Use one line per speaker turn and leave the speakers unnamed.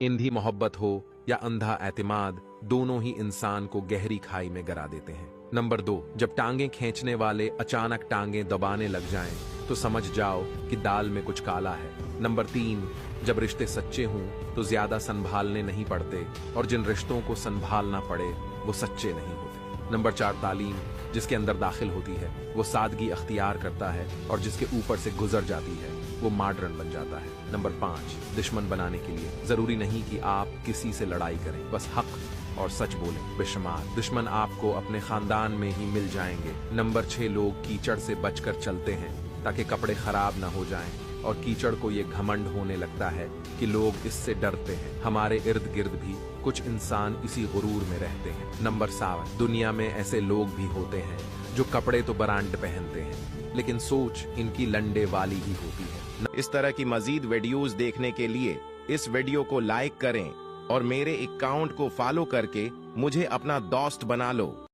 इंधी मोहब्बत हो या अंधा एतमाद, दोनों ही इंसान को गहरी खाई में गिरा देते हैं। नंबर 2, जब टांगे खींचने वाले अचानक टांगे दबाने लग जाएं, तो समझ जाओ कि दाल में कुछ काला है। नंबर 3, जब रिश्ते सच्चे हों तो ज्यादा संभालने नहीं पड़ते, और जिन रिश्तों को संभालना पड़े वो सच्चे नहीं होते। नंबर 4, तालीम जिसके अंदर दाखिल होती है वो सादगी अख्तियार करता है, और जिसके ऊपर से गुजर जाती है वो मॉडर्न बन जाता है। नंबर 5, दुश्मन बनाने के लिए जरूरी नहीं कि आप किसी से लड़ाई करें, बस हक और सच बोलें। बेशुमार दुश्मन आपको अपने खानदान में ही मिल जाएंगे। नंबर 6, लोग कीचड़ से बचकर चलते हैं ताकि कपड़े खराब ना हो जाएं, और कीचड़ को ये घमंड होने लगता है कि लोग इससे डरते हैं। हमारे इर्द गिर्द भी कुछ इंसान इसी गुरूर में रहते हैं। नंबर 7, दुनिया में ऐसे लोग भी होते हैं जो कपड़े तो ब्रांड पहनते हैं, लेकिन सोच इनकी लंडे वाली ही होती है।
इस तरह की मजीद वीडियोस देखने के लिए इस वीडियो को लाइक करें और मेरे अकाउंट को फॉलो करके मुझे अपना दोस्त बना लो।